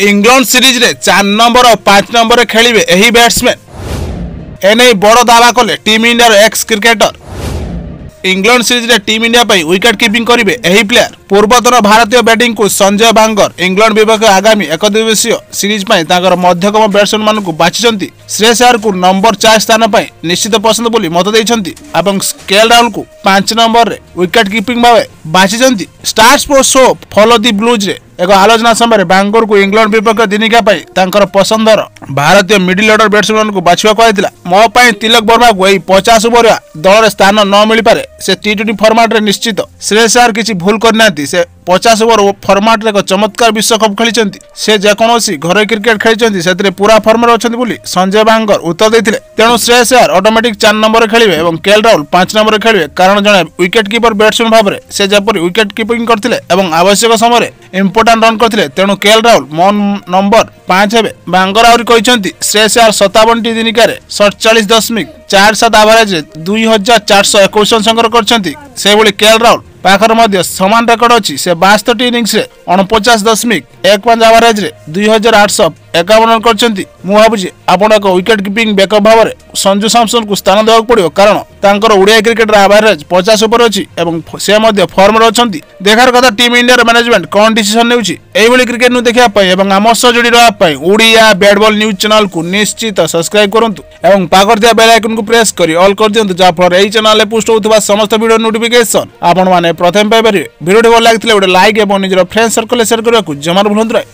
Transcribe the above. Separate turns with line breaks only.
England series रे 4 number और 5 number रे खेलिबे एही बैट्समैन एने बड़ दावा कले टीम इंडिया रो एक्स क्रिकेटर। इंग्लैंड सीरीज रे टीम इंडिया पई विकेट कीपिंग करिवे एही प्लेयर। पूर्वतन भारतीय बैटिंग को संजय बांगर इंग्लैंड विपक्ष आगामी एक दिवसीय सीरीज पई ताकर मध्यक्रम बैट्समैन मानकु बाछिसंती। श्रेयस अय्यर को नंबर 4 स्थान पई निश्चित पसंद बोली मत देइछंती एवं केएल राहुल को 5 नंबर रे विकेट कीपिंग भावे बाछिसंती। Star Sports show Follow the Blues रे एक आलोचना समय बांगर को इंग्लैंड विपक्ष दिनिका पई तांकर पसंदर भारतीय मिडिल ऑर्डर बैट्समैन को बाछिवा कहैतिला। मो पई तिलक वर्मा को 50 ओवर दल रे स्थान न मिली पारे से टी20 फॉर्मेट रे निश्चित। श्रेयस अय्यर किछि भूल करनांती से 50 ओवर फॉर्मेट रे एक चमत्कार विश्वकप खेलिचंती। से जेकोसी घरे क्रिकेट खेलिचंती सेतरे पूरा फॉर्म रे अछंती बोली संजय बांगर उत्तर देथिले। तेणु श्रेयस अय्यर ऑटोमेटिक 4 नंबर रे खेलिबे एवं केएल राहुल 5 नंबर रे खेलिबे कारण जने विकेट कीपर बैट्समैन भाबरे से जेपरि विकेट कीपिंग करथिले एवं आवश्यक समय रे इंपोर्टेंट रन करथिले। तेणु केएल राहुल नंबर 5 हेबे। बांगर आउरी कहिसंती श्रेयस अय्यर 57 टी दिनिका रे 47.47 एवरेज 2421 संग्रह करछंती। से बोली केएल राहुल पाखर मध्य समान रेकर्ड अछि। से 62 इनिंग्स रे 49.15 एवरेज रे 2851 रन करछंती। मु भाबुची आपण एक विकेट कीपिंग बैकअप भाव संजू सैमसन को स्थान देବାକୁ पड़ियो कारण तांकर ओडिया क्रिकेट रे एवरेज 50 ऊपर अछि एवं से मध्य फॉर्म रे अछंती। देखार कथा टीम इंडिया रे मैनेजमेंट कोन डिसीजन नेउची एई भली क्रिकेट नु देखिया पई एवं आम सह जोड़ी रहबा पई Odia bat ball news channel को निश्चित सब्सक्राइब करंतु एवं पाकर दिया बेल आइकन को प्रेस करी ऑल कर दियंतु जा फर एई चैनल रे पोस्ट होतबा समस्त वीडियो नोटिफिकेशन आपण माने प्रथम पाइबे। वीडियो भल लागितले ओडे लाइक एवं निजर फ्रेंड सर्कल शेयर करबा को जमार भूलंतु।